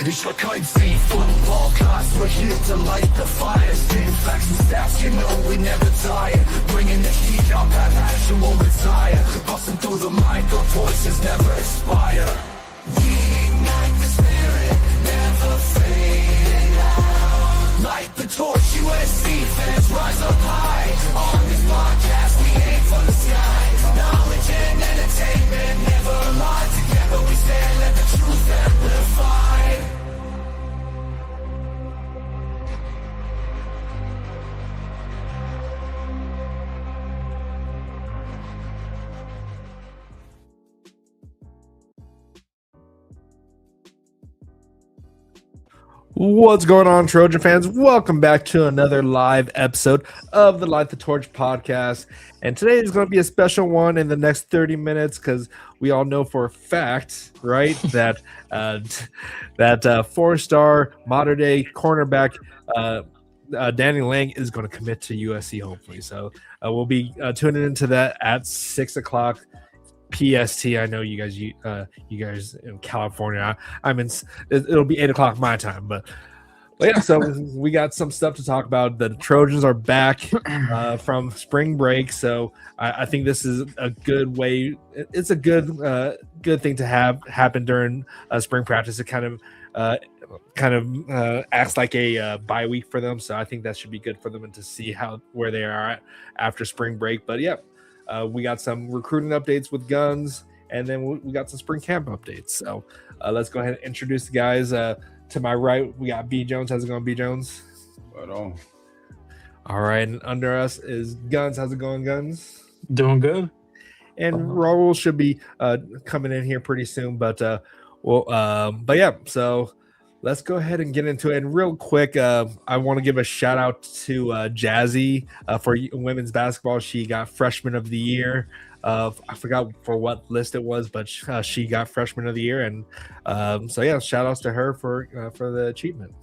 Ich war kein Thief, football class, we're here to light the fire. Spin facts and stats, you know we never tire. Bringing the heat up, that passion won't retire. Busting through the mic, our voices never expire. We ignite the spirit, never fading out. Light the torch, USC fans rise up high. On this podcast, we aim for the sky. Knowledge and entertainment never lie. Together we stand, let the truth amplify. What's going on, Trojan fans? Welcome back to another live episode of the Light the Torch podcast. And today is going to be a special one in the next 30 minutes because we all know for a fact, right, that four-star modern-day cornerback Danny Lang is going to commit to USC, hopefully. So we'll be tuning into that at 6 o'clock. PST. I know you guys in California. It'll be 8 o'clock my time, but yeah. So we got some stuff to talk about. The Trojans are back from spring break, so I think this is a good way. It's a good thing to have happen during spring practice. It kind of acts like a bye week for them, so I think that should be good for them and to see where they are at after spring break. But yeah. We got some recruiting updates with Guns, and then we got some spring camp updates. So let's go ahead and introduce the guys. To my right, we got B. Jones. How's it going, B. Jones? Right on. All right, and under us is Guns. How's it going, Guns? Doing good. And Raul should be coming in here pretty soon, but yeah. So let's go ahead and get into it. And real quick, I want to give a shout out to Jazzy for women's basketball. She got Freshman of the Year. I forgot for what list it was, but she got Freshman of the Year. And so yeah, shout outs to her for the achievement.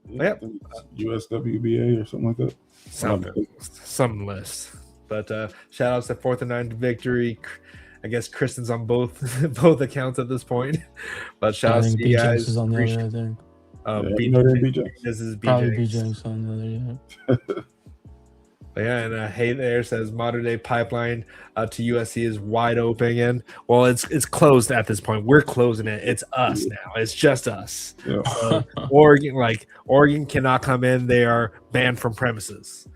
Yeah, USWBA or something like that. Some list. But shout outs to 4th and 9 victory. I guess Christen's on both accounts at this point, but shout out to you guys. Is on the other, I think. This is probably BJ's on the other. Yeah. But yeah, and Hey there says modern day pipeline to USC is wide open again. Well, it's closed at this point. We're closing it. It's us now. It's just us. Yeah. Oregon cannot come in. They are banned from premises.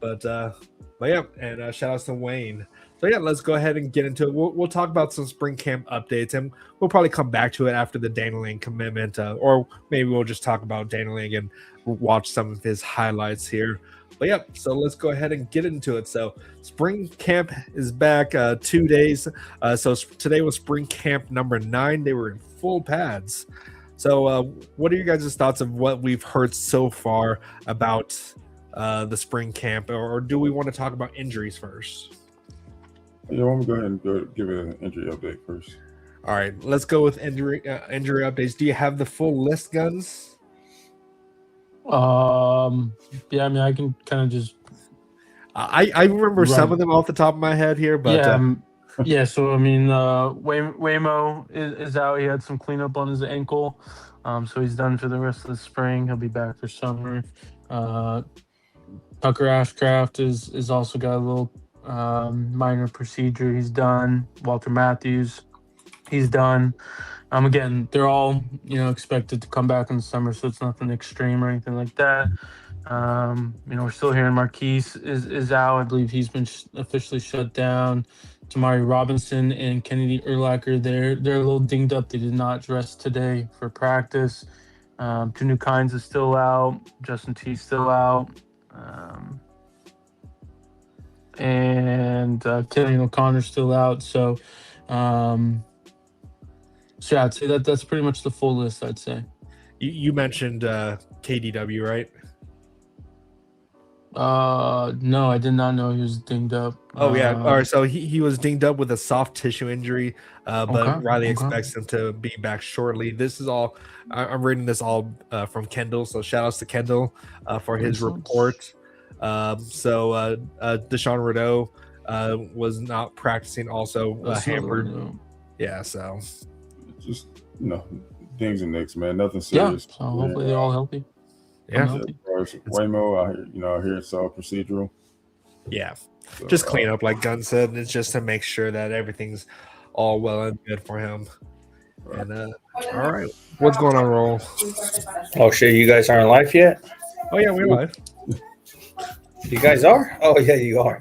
But yeah, and shout outs to Wayne. So yeah, let's go ahead and get into it. We'll talk about some spring camp updates, and we'll probably come back to it after the Danny Lang commitment, or maybe we'll just talk about Danny Lang and watch some of his highlights here. But yeah, so let's go ahead and get into it. So spring camp is back 2 days. So today was spring camp number 9. They were in full pads. So what are you guys' thoughts of what we've heard so far about the spring camp, or do we want to talk about injuries first? Yeah, I'm gonna go ahead and give it an injury update first. All right, let's go with injury updates. Do you have the full list, Guns? Yeah, I mean, I can kind of just. I remember some of them off the top of my head here, but yeah. So I mean, Waymo is out. He had some cleanup on his ankle, so he's done for the rest of the spring. He'll be back for summer. Tucker Ashcraft is also got a little minor procedure. He's done. Walter Matthews, he's done. Again, they're all expected to come back in the summer, so it's nothing extreme or anything like that. We're still hearing Marquise is out. I believe he's been officially shut down. Tamari Robinson and Kennedy Urlacher, they're a little dinged up. They did not dress today for practice. Two Kinds is still out. Justin T still out. And Killian O'Connor's still out. So yeah, I'd say that's pretty much the full list, I'd say. You mentioned KDW, right? No, I did not know he was dinged up. Oh yeah. All right. So he was dinged up with a soft tissue injury, but Okay, Riley expects him to be back shortly. This is all. I'm reading this all from Kendall. So shout outs to Kendall for his report. So Deshaun Rideau was not practicing. Also hampered. Yeah. So just dings and nicks, man. Nothing Yeah. serious. So hopefully they're all healthy. Yeah. Healthy. Waymo, I hear it's all procedural. Yeah. So, Just clean up, like Gunn said. It's just to make sure that everything's all well and good for him. And all right, what's going on, Roll? Oh shit, you guys aren't live yet? Oh yeah, we're live. You guys are? Oh yeah, you are.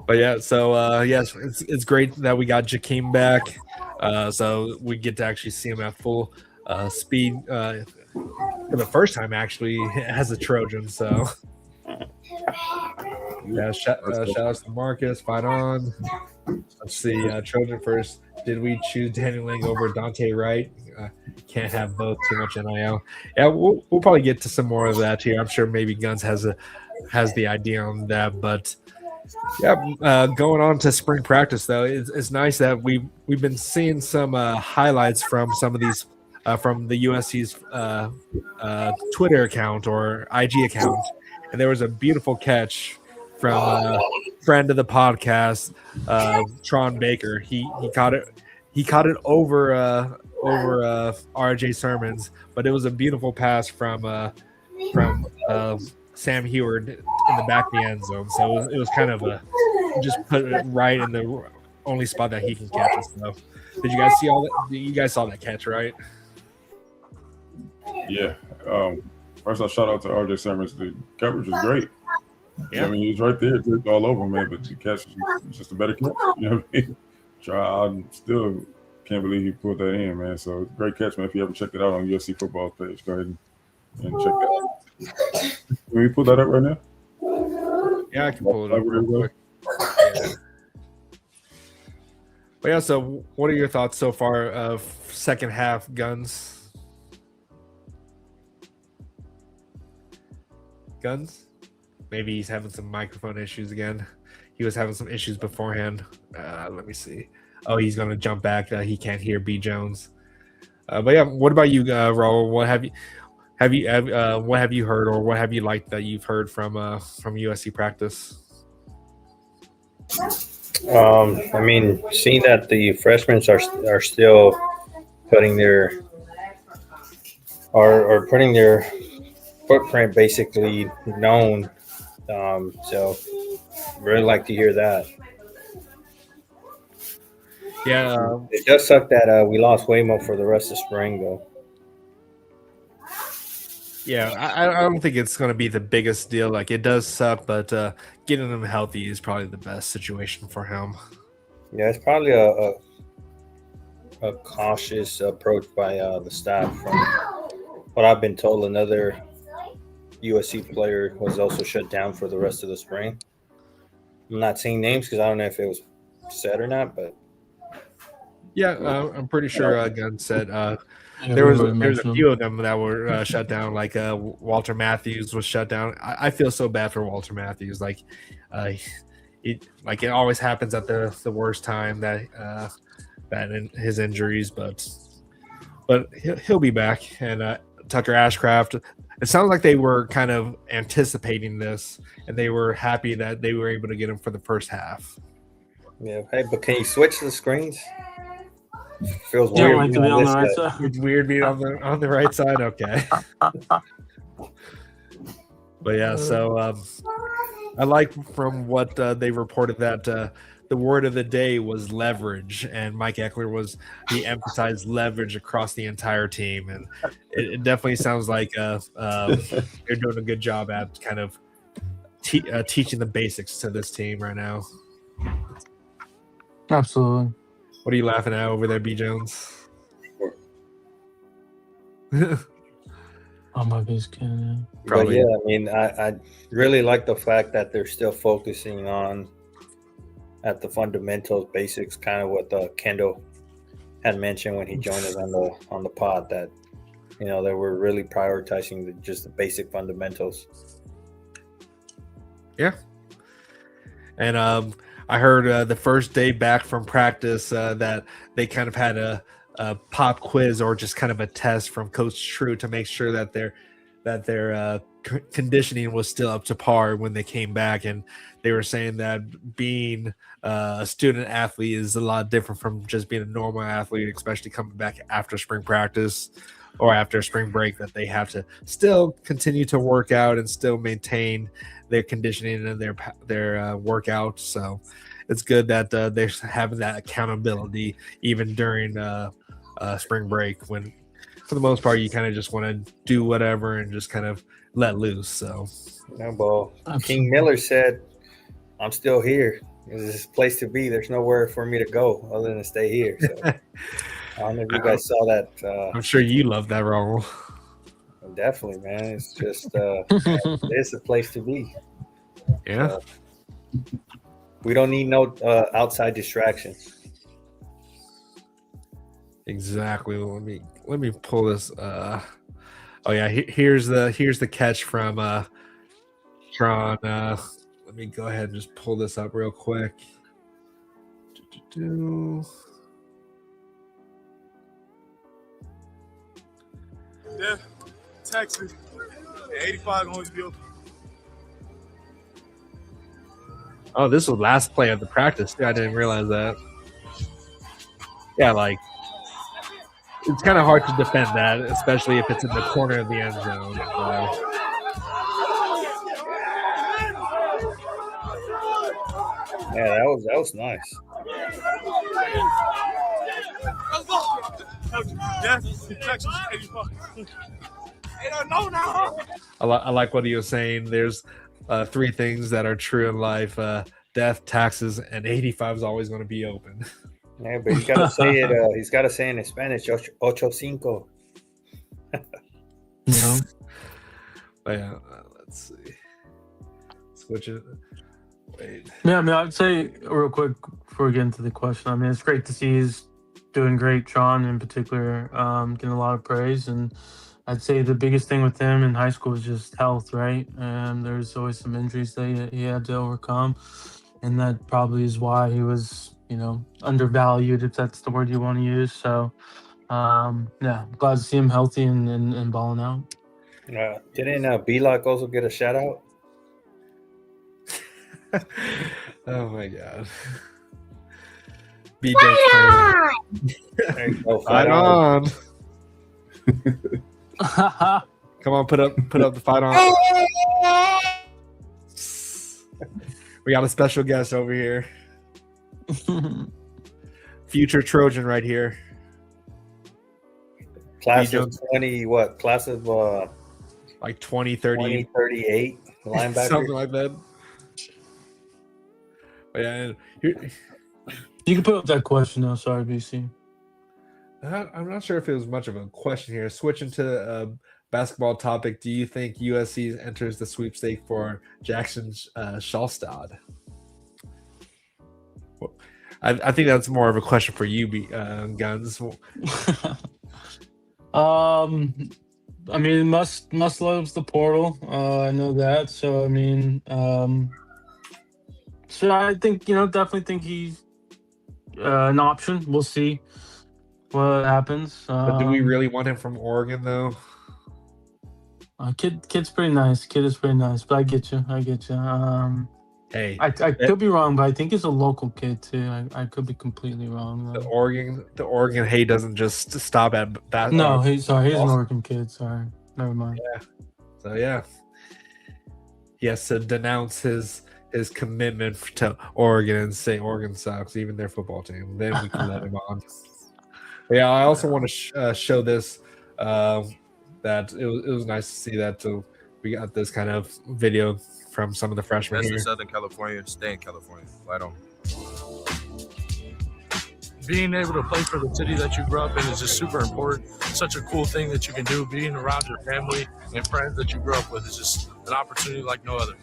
But yeah, so yes, it's great that we got Jakeem back. So we get to actually see him at full speed for the first time, actually, as a Trojan. So yeah, shout outs to Marcus. Fight on. Let's see, Trojan first. Did we choose Danny Lang over Dante Wright? Can't have both. Too much NIL. Yeah, we'll probably get to some more of that here. I'm sure maybe Guns has the idea on that, but yeah. Going on to spring practice though, it's nice that we've been seeing some highlights from some of these from the USC's Twitter account or IG account, and there was a beautiful catch from friend of the podcast, Tron Baker. He caught it over RJ Sermons, but it was a beautiful pass from Sam Heward in the back of the end zone. So it was kind of just put it right in the only spot that he can catch it. So did you guys see all that? You guys saw that catch, right? Yeah. First off, shout out to RJ Sermons. The coverage was great. Yeah. I mean, he was right there, just all over, man. But the catch was just a better catch. You know what I mean? I still can't believe he pulled that in, man. So great catch, man. If you ever checked it out on USC football page, go ahead and check that out. Can we pull that up right now? Yeah, I can pull it up real quick. Yeah. But yeah, so what are your thoughts so far of second half, Guns? Maybe he's having some microphone issues again. He was having some issues beforehand. Let me see. Oh, he's going to jump back. He can't hear B. Jones. But yeah, what about you, Raul? What have you heard, or what have you liked that you've heard from USC practice? I mean, seeing that the freshmen are still putting their footprint basically known. So really like to hear that. Yeah, it does suck that we lost Waymo for the rest of spring, though. Yeah, I don't think it's going to be the biggest deal. Like, it does suck, but getting him healthy is probably the best situation for him. Yeah, it's probably a cautious approach by the staff. From what I've been told, another USC player was also shut down for the rest of the spring. I'm not saying names because I don't know if it was said or not, but yeah, I'm pretty sure Gunn said there's a few of them that were shut down. Like Walter Matthews was shut down. I feel so bad for Walter Matthews. Like it always happens at the worst time that in his injuries, but he'll be back. And Tucker Ashcraft. It sounds like they were kind of anticipating this, and they were happy that they were able to get him for the first half. Yeah. Hey, but can you switch the screens? Feels Yeah, weird. like to be on the right side. It's weird being on the right side. Okay. But yeah, so I like from what they reported that the word of the day was leverage, and Mike Eckler he emphasized leverage across the entire team, and it definitely sounds like they're doing a good job at kind of teaching the basics to this team right now. Absolutely. What are you laughing at over there, B. Jones? Oh, my base can. But yeah, I mean, I really like the fact that they're still focusing at the fundamentals, basics, kind of what Kendall had mentioned when he joined us on the pod, that they were really prioritizing just the basic fundamentals. Yeah, and I heard the first day back from practice that they kind of had a pop quiz or just kind of a test from Coach True to make sure that their conditioning was still up to par when they came back, and they were saying that being a student athlete is a lot different from just being a normal athlete, especially coming back after spring practice or after spring break, that they have to still continue to work out and still maintain their conditioning and their workout. So it's good that they're having that accountability even during spring break, when for the most part you kind of just want to do whatever and just kind of let loose. So well, King Miller said, I'm still here. This is a place to be. There's nowhere for me to go other than to stay here. So I don't know if you guys saw that. I'm sure you love that, Raul. Definitely, man. It's just it's a place to be. Yeah. We don't need no outside distractions. Exactly. Let me pull this. Oh yeah, here's the catch from Tron. Let me go ahead and just pull this up real quick. Yeah, Texas. 85 can always be open. Oh, this was last play of the practice. I didn't realize that. Yeah, like it's kind of hard to defend that, especially if it's in the corner of the end zone. Yeah, that was nice. Yeah, Texas 85. They don't know now. I like what he was saying. There's 3 things that are true in life: death, taxes, and 85 is always going to be open. Yeah, but he's got to say it. He's got to say it in Spanish. Ocho cinco. No. But yeah, let's see. Switch it. Wait. Yeah, I mean, I'd say real quick before we get into the question. I mean, it's great to see he's doing great. Tron in particular, getting a lot of praise, and I'd say the biggest thing with him in high school is just health, right? And there's always some injuries that he had to overcome, and that probably is why he was, undervalued, if that's the word you want to use. So, yeah, glad to see him healthy and balling out. Didn't B-Lock also get a shout out? Oh my god. There you go. Fight on. Come on, put up the fight on. We got a special guest over here. Future Trojan right here. Class of 20, what? Class of like 2030. 38 linebacker. Something like that. But yeah, you can put up that question now. Sorry, BC. I'm not sure if it was much of a question here. Switching to a basketball topic, do you think USC enters the sweepstake for Jackson Shallstad? Well, I think that's more of a question for you, Guns. I mean, must loves the portal. I know that. So I mean, so I think definitely think he's an option. We'll see what happens. But do we really want him from Oregon though? Kid's pretty nice. Kid is pretty nice. But I get you. Hey, I could be wrong, but I think he's a local kid too. I could be completely wrong. The Oregon hate doesn't just stop at that. No, he's an Oregon kid. Sorry, never mind. Yeah. So yeah, he has to denounce his commitment to Oregon and say Oregon sucks, even their football team. Then we can let him on. But yeah, I also want to show this. That it was nice to see that. So we got this kind of video from some of the freshmen That's here. in Southern California. Stay in California. Right on. Being able to play for the city that you grew up in is just super important. Such a cool thing that you can do. Being around your family and friends that you grew up with is just an opportunity like no other.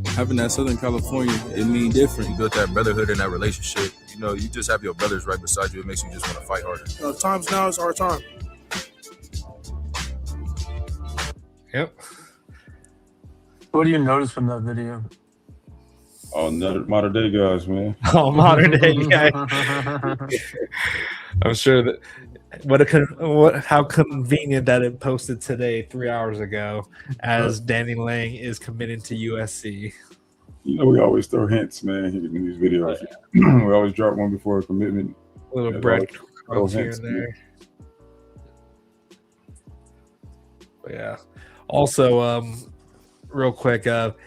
Having that Southern California, it means different. You built that brotherhood in that relationship. You just have your brothers right beside you. It makes you just want to fight harder. Times now is our time. Yep. What do you notice from that video? Oh, modern day guys, man. Oh, modern day guy. I'm sure that How convenient that it posted today 3 hours ago as Danny Lang is committing to USC. You know, we always throw hints, man, in these videos. We always drop one before a commitment. A little There's breadcrumbs here hints, and there. But yeah. Also, real quick,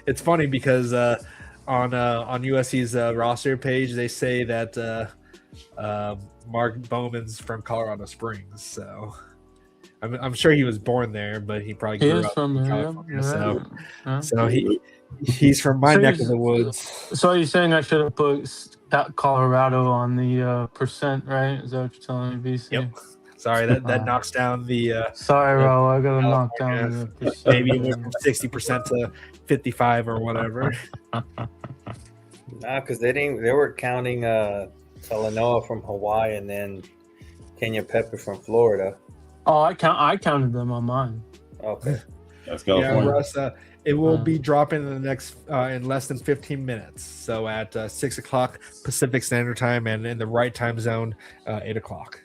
it's funny because on USC's roster page, they say that Mark Bowman's from Colorado Springs, so I'm sure he was born there, but he probably grew up in California. So he's from my neck of the woods. So you're saying I should have put Colorado on the percent, right? Is that what you're telling me, BC? Yep. Sorry, that knocks down the. Sorry, Raul, I gotta knock down the percent. Maybe it went from 60% to 55 or whatever. Nah, because they were counting Talanoa from Hawaii and then Kenya Pepe from Florida. Oh, I counted them on mine. Okay. That's California. Yeah, Russ, it will be dropping in the next in less than 15 minutes. So at 6 o'clock Pacific Standard Time and in the right time zone, 8 o'clock.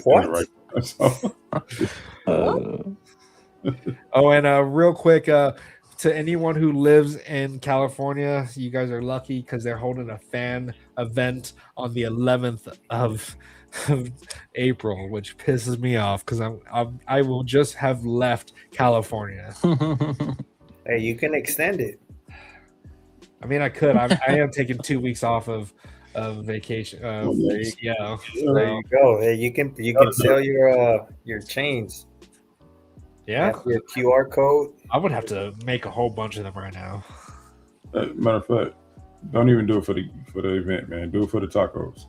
What? Right. Oh, and real quick, to anyone who lives in California, you guys are lucky because they're holding a fan event on the 11th of April, which pisses me off because I will just have left California. Hey, you can extend it. I mean, I could. I am taking 2 weeks off of vacation. There you go. There you go. Hey, you can sell your chains. Yeah, your QR code. I would have to make a whole bunch of them right now. Matter of fact, don't even do it for the event, man. Do it for the tacos.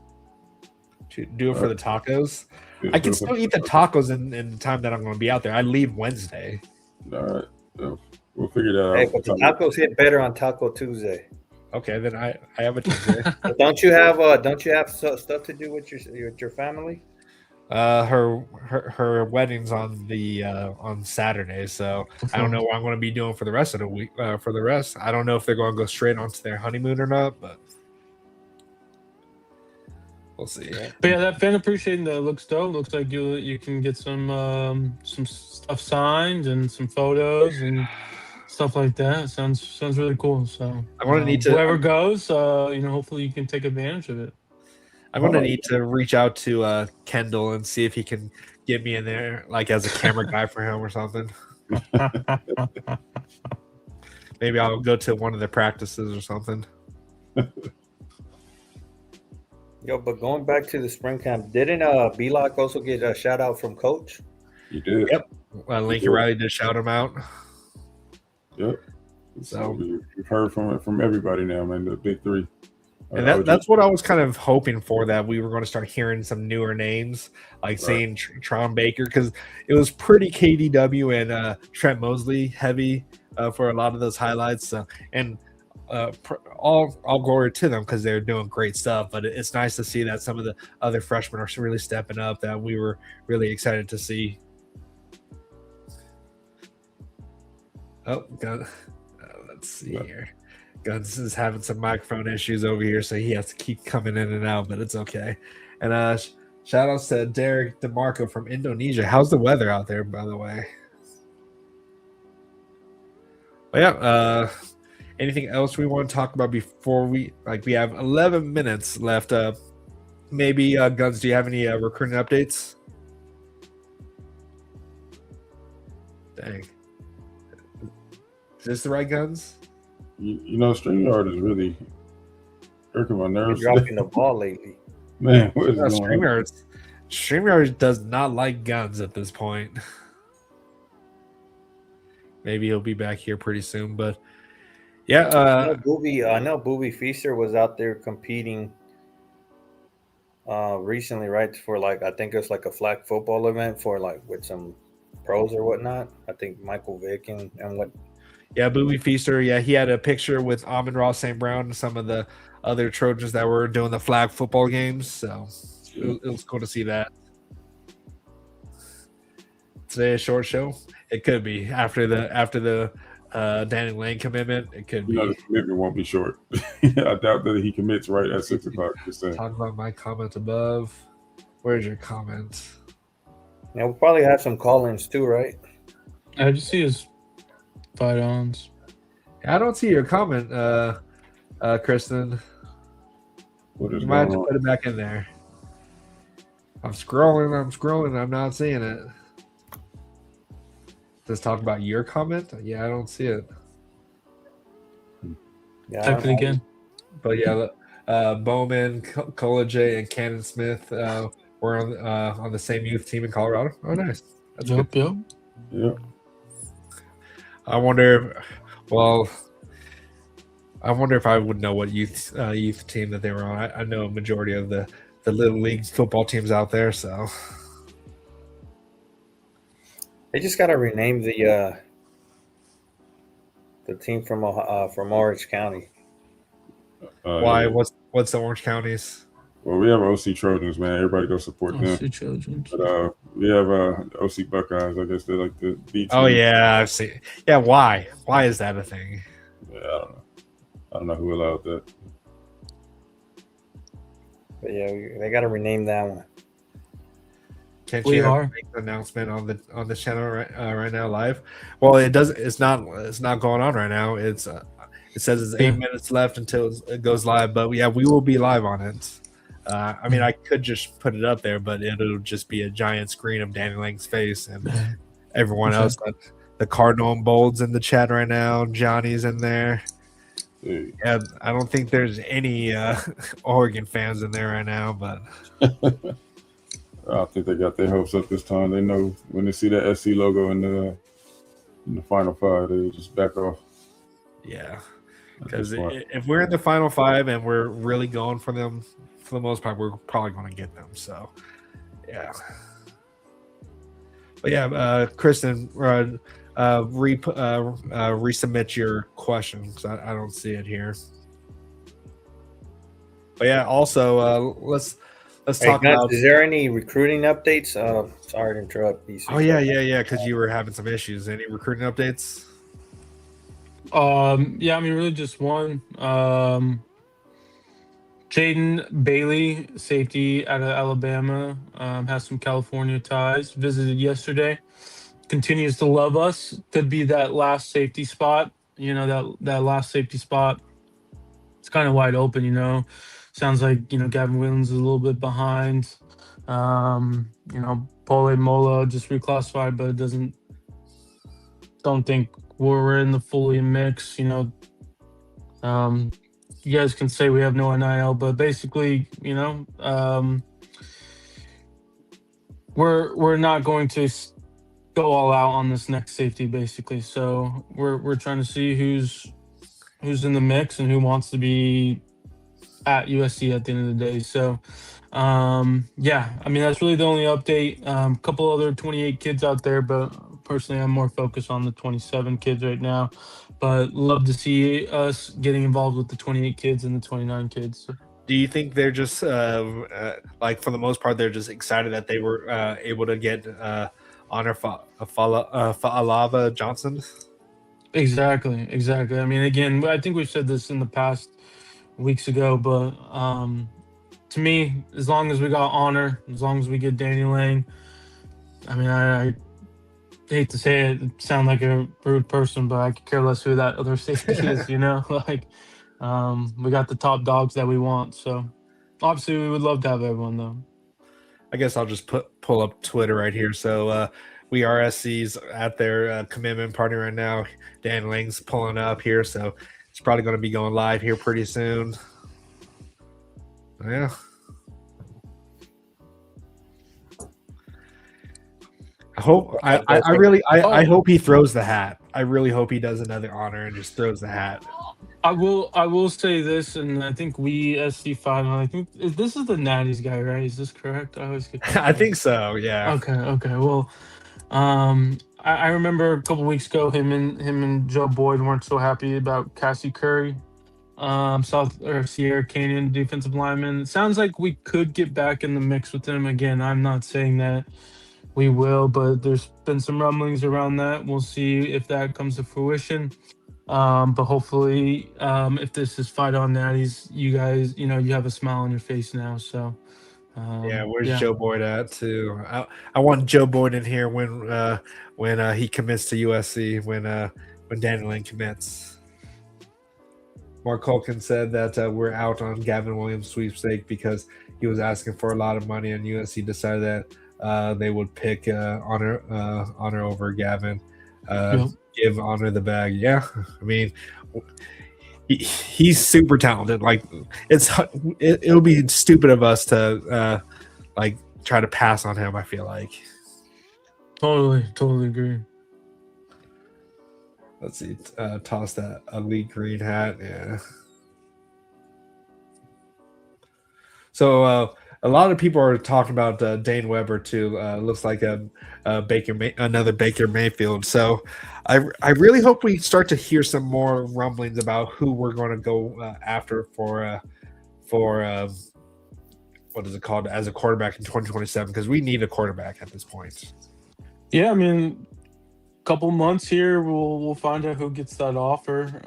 Do it for the tacos. I can still eat the tacos in the time that I'm going to be out there. I leave Wednesday. All right, we'll figure that out. Hey, but the tacos hit better on Taco Tuesday. Okay, then I have a Tuesday. Don't you have stuff to do with your family? Her wedding's on Saturday, so I don't know what I'm going to be doing for the rest of the week. I don't know if they're going to go straight onto their honeymoon or not, but we'll see. But yeah, that fan appreciating that looks dope. Looks like you can get some stuff signed and some photos and stuff like that. Sounds really cool. So I'm going to need to whoever goes, hopefully you can take advantage of it. I'm going to need to reach out to Kendall and see if he can get me in there, like as a camera guy for him or something. Maybe I'll go to one of the practices or something. Yo, but going back to the spring camp, didn't Belock also get a shout out from Coach? You did. Yep. Lincoln Riley did shout him out. Yep. So we've heard from everybody now, man. The big three. And that's what I was kind of hoping for, that we were going to start hearing some newer names, like seeing Tron Baker, because it was pretty KDW and Trent Mosley heavy for a lot of those highlights. And all glory to them because they're doing great stuff. But it's nice to see that some of the other freshmen are really stepping up that we were really excited to see. Oh, God. Let's see here. Guns is having some microphone issues over here, so he has to keep coming in and out, but it's okay. And shout outs to Derek DeMarco from Indonesia. How's the weather out there, by the way? But yeah, anything else we want to talk about before we have 11 minutes left? Maybe Guns, do you have any recruiting updates? Dang. Is this the right Guns? You know, StreamYard is really irking my nerves. You're dropping the ball lately. Man, what is going on? StreamYard does not like Guns at this point. Maybe he'll be back here pretty soon, but yeah. I know Booby Feaster was out there competing recently, right? For I think it was like a flag football event for with some pros or whatnot. I think Michael Vick and what. Yeah, Booby Feaster. Yeah, he had a picture with Amon-Ra St. Brown and some of the other Trojans that were doing the flag football games. So it was cool to see that. Today a short show. It could be after the Danny Lane commitment. It could be. The commitment won't be short. I doubt that he commits right at 6 o'clock. Talk about my comment above. Where's your comment? Yeah, we'll probably have some call-ins too, right? I just see his fight-ons. I don't see your comment, Kristen. What is You might have going to on? put it back in there. I'm scrolling, I'm not seeing it. Does talk about your comment? Yeah, I don't see it. Yeah, Type it again. But yeah, Bowman, College, and Cannon Smith were on the same youth team in Colorado. Oh, nice. That's good. Yep. Yeah. I wonder if I would know what youth team that they were on. I know a majority of the little league football teams out there, so they just got to rename the team from Orange County. why? Yeah. What's the Orange Counties? Well, we have OC Trojans, man. Everybody go support them. OC Trojans. But we have OC Buckeyes. I guess they're like the B team. Oh yeah, I've seen. Yeah, why? Why is that a thing? Yeah, I don't know who allowed that. But yeah, they got to rename that one. Can't We you are. make the announcement on the channel right now live? Well, it doesn't. It's not going on right now. It says it's 8 minutes left until it goes live. But yeah, we will be live on it. I mean, I could just put it up there, but it'll just be a giant screen of Danny Lang's face and everyone else. The Cardinal and Bold's in the chat right now. Johnny's in there. Hey. Yeah, I don't think there's any Oregon fans in there right now, but I think they got their hopes up this time. They know when they see that SC logo in the Final Five, they just back off. yeah, because if we're in the Final Five and we're really going for them, for the most part, we're probably going to get them. So, yeah. But yeah, Kristen, resubmit your question because I don't see it here. But yeah, also let's talk Matt, about. is there any recruiting updates? Sorry to interrupt. Oh yeah, because you were having some issues. Any recruiting updates? Yeah, I mean, really just one. Jaden Bailey, safety out of Alabama, has some California ties. Visited yesterday. Continues to love us. Could be that last safety spot. You know, that last safety spot. It's kind of wide open, you know. Sounds like, you know, Gavin Williams is a little bit behind. You know, Pole Mola just reclassified, but don't think we're in the fully mix, you know. You guys can say we have no NIL, but basically, you know, we're not going to go all out on this next safety, basically. So we're trying to see who's in the mix and who wants to be at USC at the end of the day. So yeah, I mean, that's really the only update. A couple other 28 kids out there, but personally I'm more focused on the 27 kids right now. But love to see us getting involved with the 28 kids and the 29 kids. Do you think they're just like, for the most part, they're just excited that they were able to get Honor Fa'alava Johnson? Exactly. I mean, again, I think we've said this in the past weeks ago, but to me, as long as we got Honor, as long as we get Danny Lang, I mean, I hate to say it, sound like a rude person, but I could care less who that other safety is, you know? Like, we got the top dogs that we want. So obviously we would love to have everyone, though. I guess I'll just pull up Twitter right here. So we are SC's at their commitment party right now. Dan Lang's pulling up here, so it's probably going to be going live here pretty soon. Yeah. I hope I hope he throws the hat. I really hope he does another honor and just throws the hat. I will say this, and I think we SC5. I think this is the Natty's guy, right? Is this correct? I always get. I think so. Yeah. Okay. Well, I remember a couple weeks ago, him and Joe Boyd weren't so happy about Cassie Curry, Sierra Canyon defensive lineman. It sounds like we could get back in the mix with him again. I'm not saying that we will, but there's been some rumblings around that. We'll see if that comes to fruition. But hopefully, if this is Fight on Natties, you guys, you know, you have a smile on your face now. So Where's Joe Boyd at too? I want Joe Boyd in here when he commits to USC, when Danny Lane commits. Mark Culkin said that we're out on Gavin Williams' sweepstake because he was asking for a lot of money, and USC decided that they would pick Honor over Gavin. Give Honor the bag. Yeah, I mean, he's super talented. Like, it'll be stupid of us to like try to pass on him. I feel like. Totally agree. Let's see. Toss that ugly green hat. Yeah. So a lot of people are talking about Dane Weber too. Looks like another Baker Mayfield. So I really hope we start to hear some more rumblings about who we're going to go after for what is it called, as a quarterback in 2027, because we need a quarterback at this point. Yeah, I mean, couple months here, we'll find out who gets that offer.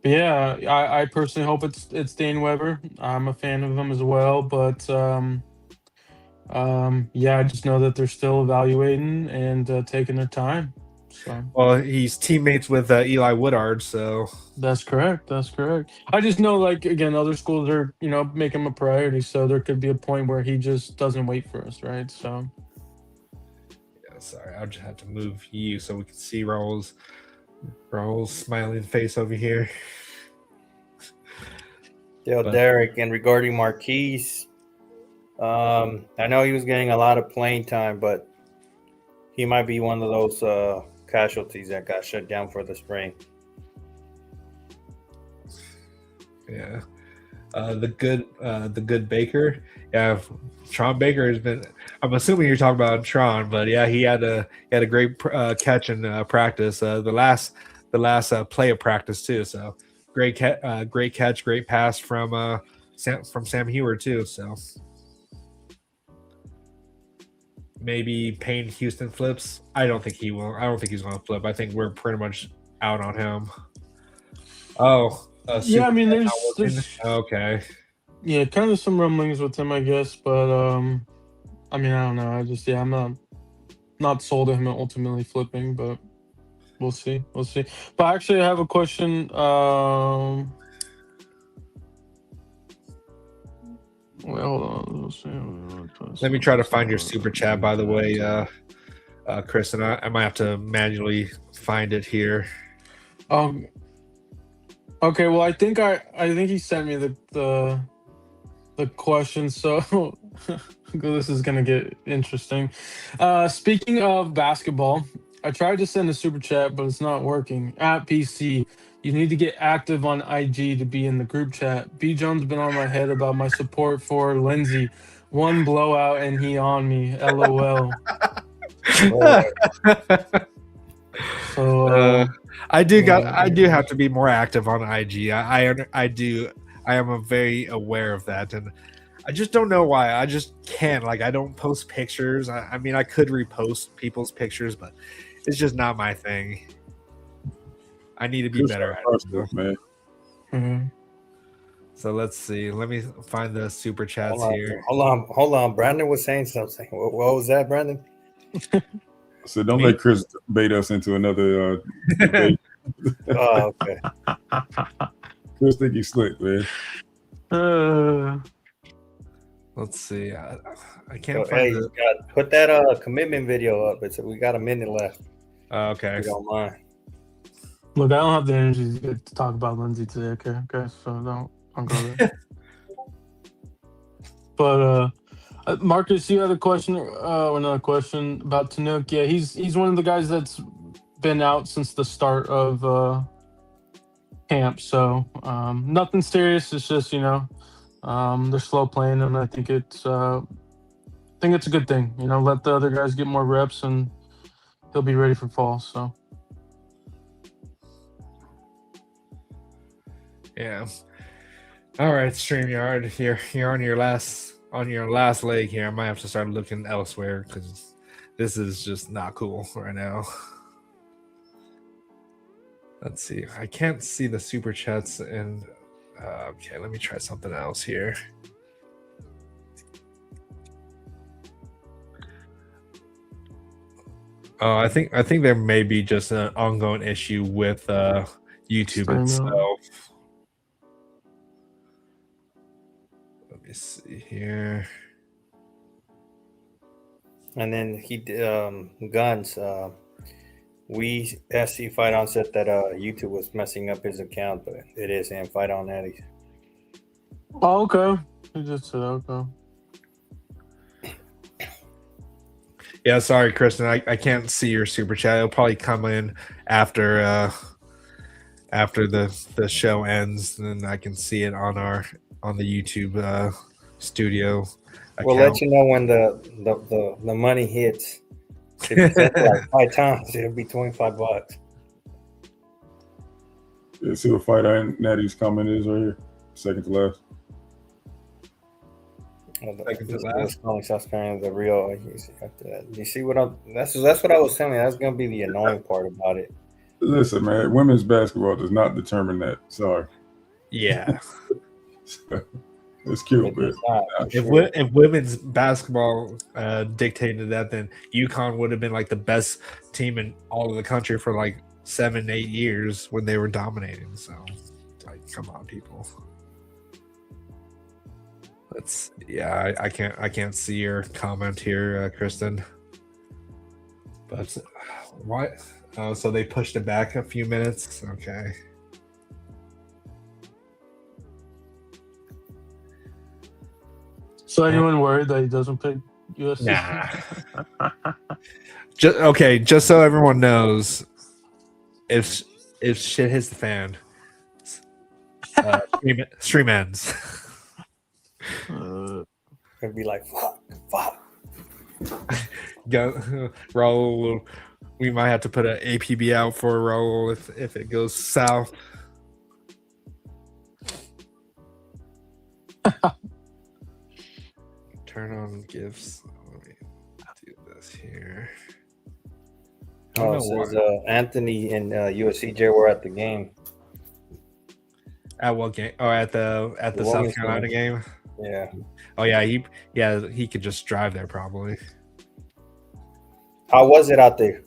But yeah, I personally hope it's Dane Weber. I'm a fan of him as well, but I just know that they're still evaluating and taking their time. So, well, he's teammates with Eli Woodard, so that's correct. I just know, like, again, other schools are making him a priority, so there could be a point where he just doesn't wait for us, right? So. Sorry, I'll just have to move you so we can see Raul's smiling face over here. Derek, and regarding Marquise, I know he was getting a lot of playing time, but he might be one of those casualties that got shut down for the spring. Yeah, the good Baker. Yeah, Tron Baker has been. I'm assuming you're talking about Tron, but yeah, he had a great catch in practice. The last play of practice too. So great catch, great pass from Sam Hewer too. So maybe Payne Houston flips. I don't think he will. I don't think he's going to flip. I think we're pretty much out on him. I mean, there's okay. Yeah, kind of some rumblings with him, I guess, but I mean, I don't know. I'm not sold on him ultimately flipping, but we'll see. But actually, I have a question. Wait, hold on. Let me try to find your super chat, by the way, Christen. I might have to manually find it here. Okay. Well, I think he sent me the question. So this is gonna get interesting. Speaking of basketball, I tried to send a super chat, but it's not working. At PC, you need to get active on IG to be in the group chat. B Jones been on my head about my support for Lindsay. One blowout and he on me. LOL. So I do have to be more active on IG. I am very aware of that, and I just don't know why. I just can't. Like, I don't post pictures. I mean, I could repost people's pictures, but it's just not my thing. I need to be better at it. Man. Mm-hmm. So let's see. Let me find the super chats here. Hold on. Brandon was saying something. What was that, Brandon? So don't let Chris bait us into another debate. Oh, okay. Chris think he's slick, man. Let's see. I can't find it. Put that commitment video up. We got a minute left. Okay. If you don't mind. Look, I don't have the energy to talk about Lindsay today. Okay. So don't go there. But Marcus, you had a question, another question about Tanook. Yeah, he's one of the guys that's been out since the start of camp. So nothing serious. It's just they're slow playing, and I think it's a good thing. Let the other guys get more reps, and he'll be ready for fall. So yeah. All right, StreamYard. You're on your last leg here. I might have to start looking elsewhere because this is just not cool right now. Let's see. I can't see the super chats, and okay, let me try something else here. I think there may be just an ongoing issue with YouTube itself. Let me see here. And then he Guns. We SC Fight On said that YouTube was messing up his account, but it is him. Fight On Natty. Oh, okay. He just said okay. Yeah, sorry, Christen. I can't see your super chat. It'll probably come in after the show ends, and then I can see it on the YouTube studio account. We'll let you know when the money hits. If you set like 5 times, it'll be $25. Yeah, see what Fight On Natty's comment is right here. Second to last. Second to last. South Carolina, the real. You see what I'm? That's what I was telling you. That's gonna be the annoying part about it. Listen, man, women's basketball does not determine that. Sorry. Yeah. It's cute, but if women's basketball dictated that, then UConn would have been like the best team in all of the country for like 7-8 years when they were dominating. So, like, come on, people. I can't see your comment here, Christen. But what? Oh, so they pushed it back a few minutes. Okay. So anyone worried that he doesn't pick USC? Nah. Just so everyone knows, if shit hits the fan, stream ends. It'd be like fuck. Raul, we might have to put an APB out for Raul if it goes south. Turn on gifts. Let me do this here. Anthony and USCJ were at the game. At what game? Oh, at the South Carolina game. Yeah. Oh yeah, he could just drive there probably. How was it out there?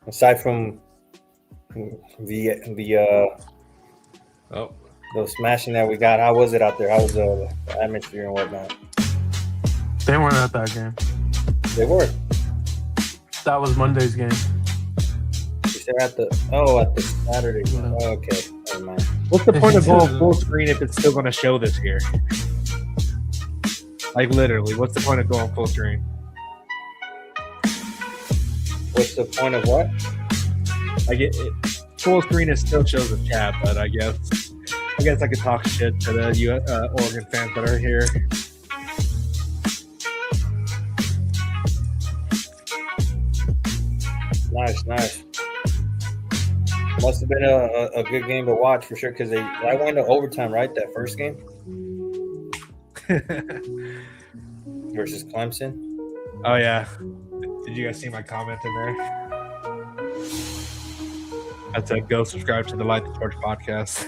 Aside from the smashing that we got, how was it out there? How was the atmosphere and whatnot? They weren't at that game. They were. That was Monday's game. They're at the Saturday. Yeah. Oh, okay. Never mind. What's the point of going full screen if it's still going to show this here? Like literally, what's the point of going full screen? What's the point of what? Like it full screen it still shows the chat, but I guess I could talk shit to the Oregon fans that are here. Nice. Must have been a good game to watch for sure because I went to overtime, right? That first game versus Clemson. Oh yeah. Did you guys see my comment in there? That said, go subscribe to the Light the Torch podcast.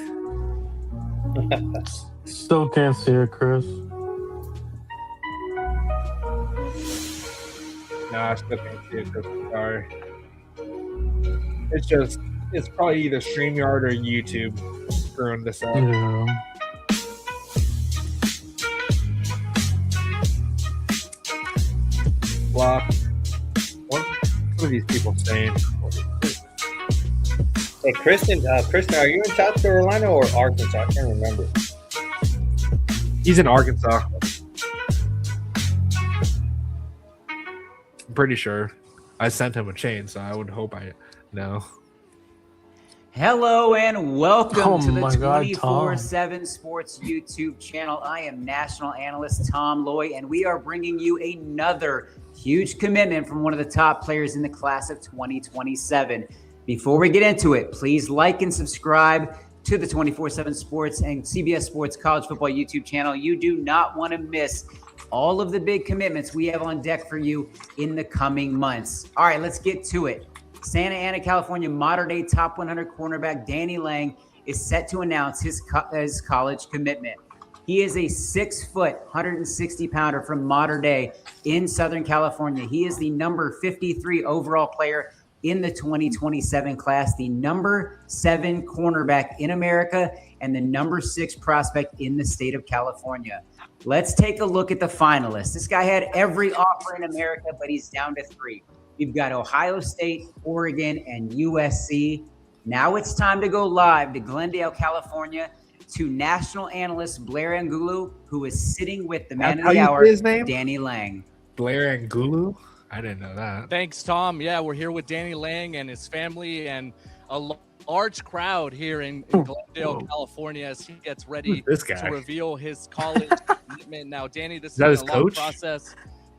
Still can't see it, Chris. Nah, I still can't see it, Chris. Sorry. It's probably either StreamYard or YouTube screwing this up. Yeah. Block. What are these people saying? Hey, Christen, are you in South Carolina or Arkansas? I can't remember. He's in Arkansas. I'm pretty sure. I sent him a chain, so I would hope I know. Hello and welcome to the my God, 24/7 Sports YouTube channel. I am national analyst Tom Loy, and we are bringing you another huge commitment from one of the top players in the class of 2027. Before we get into it, please like and subscribe to the 24/7 Sports and CBS Sports College Football YouTube channel. You do not want to miss all of the big commitments we have on deck for you in the coming months. All right, let's get to it. Santa Ana, California, modern-day top 100 cornerback Danny Lang is set to announce his college commitment. He is a 6-foot, 160-pounder from Mater Dei in Southern California. He is the number 53 overall player in the 2027 class, the number 7 cornerback in America, and the number 6 prospect in the state of California. Let's take a look at the finalists. This guy had every offer in America, but he's down to 3. We've got Ohio State, Oregon, and USC. Now it's time to go live to Glendale, California, to national analyst Blair Angulu, who is sitting with the man of the hour, Danny Lang. Blair Angulu? I didn't know that. Thanks, Tom. Yeah, we're here with Danny Lang and his family and a large crowd here in Glendale, California, as he gets ready to reveal his college commitment. Now, Danny, this is a long process,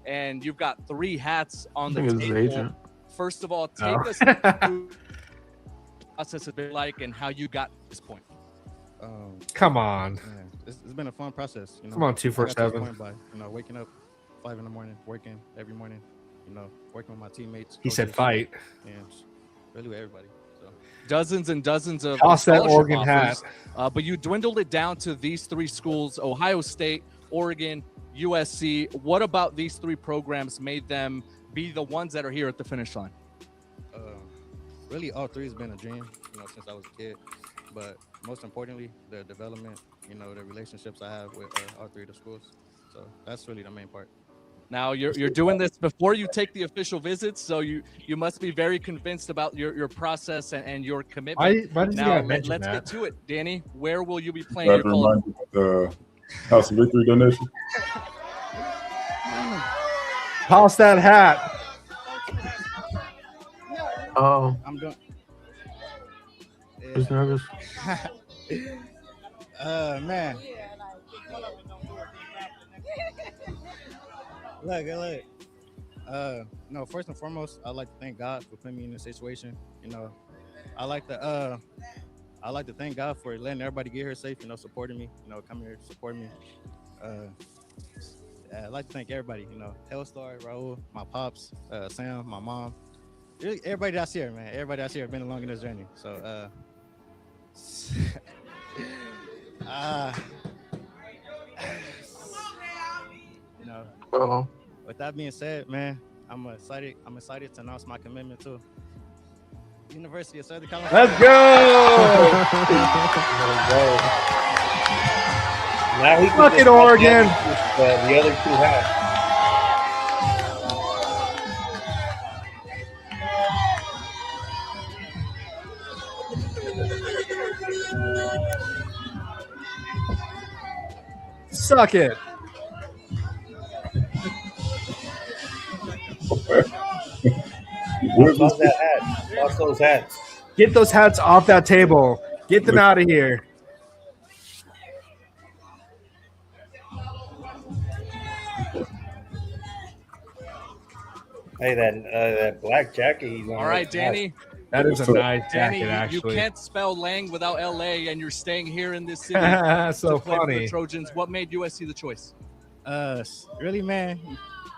and you've got 3 hats on the table. First of all, take us through the process has been like and how you got to this point. Come on. Man, it's been a fun process. You know, come on, 247. By, waking up 5 in the morning, working every morning, working with my teammates. He said fight. And really with everybody. So. Dozens and dozens of that Oregon hat. But you dwindled it down to these 3 schools, Ohio State, Oregon, USC. What about these 3 programs made them be the ones that are here at the finish line? Really, all 3 has been a dream, since I was a kid. But most importantly, the development, the relationships I have with all 3 of the schools. So that's really the main part. Now you're doing this before you take the official visits, so you must be very convinced about your process and your commitment. Why did now, you mention let's that? get to it, Danny. Where will you be playing your college? The House of Victory donation. Toss that hat. Oh, I'm doing. He's nervous. Man. Look. No, first and foremost, I'd like to thank God for putting me in this situation. I like to thank God for letting everybody get here safe, supporting me, coming here supporting me. I'd like to thank everybody, Hellstar, Raul, my pops, Sam, my mom, really everybody that's here, man. Everybody that's here been along in this journey. So with that being said, man, I'm excited to announce my commitment to University of Southern California. Let's go! Now he Fuck it, Oregon. The other 2 hats. Suck it. Lost that hat. Lost those hats. Get those hats off that table. Get them out of here. Hey, that black jacket he's on. All right, Danny. That is a nice Danny, jacket, actually. you can't spell Lang without LA, and you're staying here in this city so to play for funny. the Trojans. What made USC the choice? Really, man,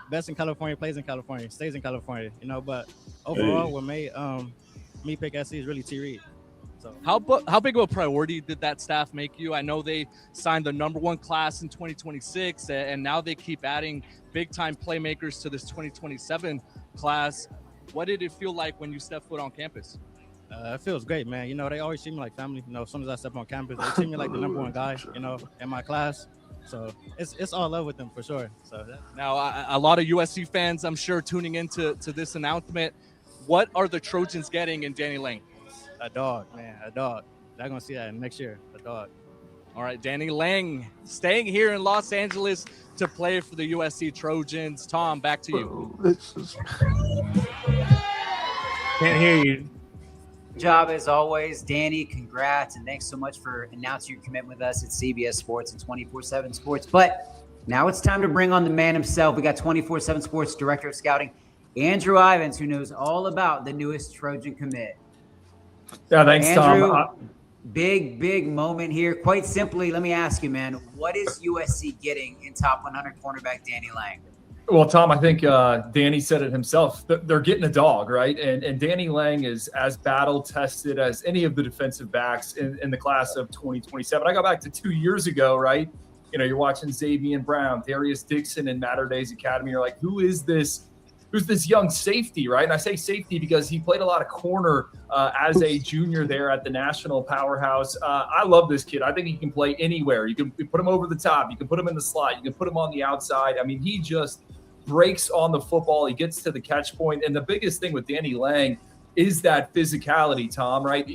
best in California, plays in California, stays in California, but overall, what made me pick SC is really T. Reed. So how big of a priority did that staff make you? I know they signed the #1 class in 2026, and now they keep adding big-time playmakers to this 2027 class. What did it feel like when you stepped foot on campus? It feels great, man. They always treat me like family. As soon as I step on campus, they treat me like the #1 guy, in my class. So it's all love with them for sure. So now a lot of USC fans, I'm sure, tuning into this announcement. What are the Trojans getting in Danny Lang? A dog, man, a dog. They're gonna see that next year. A dog. All right, Danny Lang staying here in Los Angeles to play for the USC Trojans. Tom, back to you. Can't hear you. Good job as always, Danny. Congrats, and thanks so much for announcing your commitment with us at CBS Sports and 24/7 Sports. But now it's time to bring on the man himself. We got 24/7 Sports Director of Scouting, Andrew Ivins, who knows all about the newest Trojan commit. Yeah, thanks, Andrew, Tom. Big moment here. Quite simply, let me ask you, man, what is USC getting in top 100 cornerback Danny Lang? Well, Tom, I think Danny said it himself. They're getting a dog, right? And Danny Lang is as battle-tested as any of the defensive backs in the class of 2027. I go back to 2 years ago, right? You're watching Xavier Brown, Darius Dixon in Matter Days Academy. You're like, who's this young safety, right? And I say safety because he played a lot of corner as a junior there at the national powerhouse. I love this kid. I think he can play anywhere. You can put him over the top. You can put him in the slot. You can put him on the outside. I mean, he just breaks on the football. He gets to the catch point. And the biggest thing with Danny Lang is that physicality, Tom, right?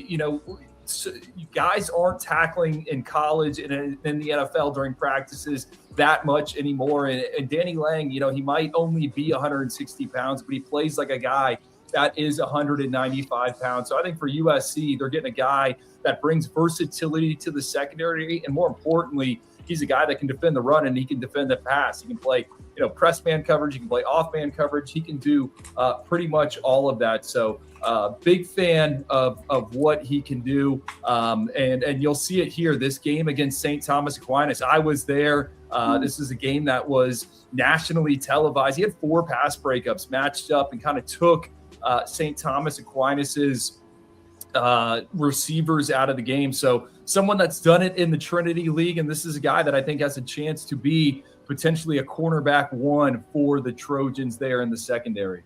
So guys aren't tackling in college and in the NFL during practices that much anymore. And Danny Lang, he might only be 160 pounds, but he plays like a guy that is 195 pounds. So I think for USC, they're getting a guy that brings versatility to the secondary. And more importantly, he's a guy that can defend the run and he can defend the pass. He can play, press man coverage. He can play off man coverage. He can do pretty much all of that. So big fan of what he can do. And you'll see it here, this game against St. Thomas Aquinas. I was there. This is a game that was nationally televised. He had 4 pass breakups matched up and kind of took St. Thomas Aquinas's receivers out of the game. So someone that's done it in the Trinity League, and this is a guy that I think has a chance to be potentially a cornerback 1 for the Trojans there in the secondary.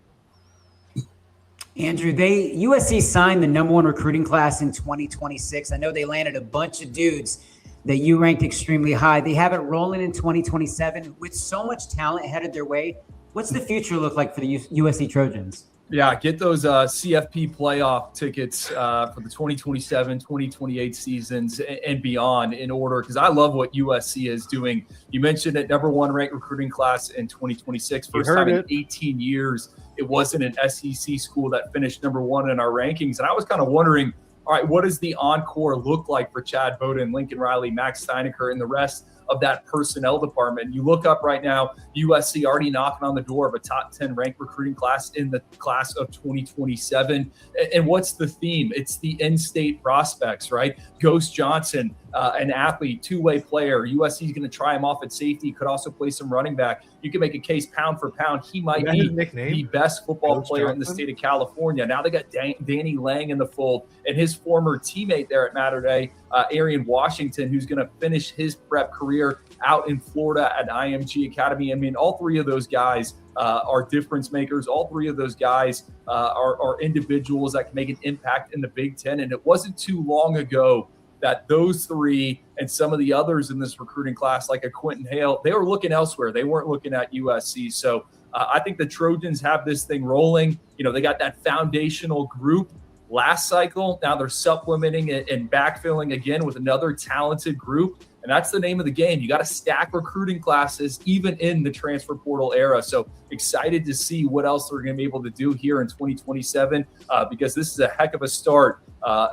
Andrew, USC signed the #1 recruiting class in 2026. I know they landed a bunch of dudes that you ranked extremely high. They have it rolling in 2027 with so much talent headed their way. What's the future look like for the USC Trojans? Yeah, get those CFP playoff tickets for the 2027, 2028 seasons and beyond in order, because I love what USC is doing. You mentioned it, #1 ranked recruiting class in 2026. First time in 18 years it wasn't an SEC school that finished #1 in our rankings. And I was kind of wondering, all right, what does the encore look like for Chad Bowden, Lincoln Riley, Max Steinecker, and the rest of that personnel department? You look up right now, USC already knocking on the door of a top 10 ranked recruiting class in the class of 2027. And what's the theme? It's the in-state prospects, right? Ghost Johnson, an athlete, 2-way player. USC is going to try him off at safety. Could also play some running back. You can make a case pound for pound. He might be the best football player in the state of California. Now they got Danny Lang in the fold and his former teammate there at Mater Day, Arian Washington, who's going to finish his prep career out in Florida at IMG Academy. I mean, all 3 of those guys are difference makers. All 3 of those guys are individuals that can make an impact in the Big Ten. And it wasn't too long ago that those 3 and some of the others in this recruiting class, like a Quentin Hale, they were looking elsewhere. They weren't looking at USC. So I think the Trojans have this thing rolling. They got that foundational group last cycle. Now they're supplementing it and backfilling again with another talented group. And that's the name of the game. You got to stack recruiting classes even in the transfer portal era. So excited to see what else they're going to be able to do here in 2027 because this is a heck of a start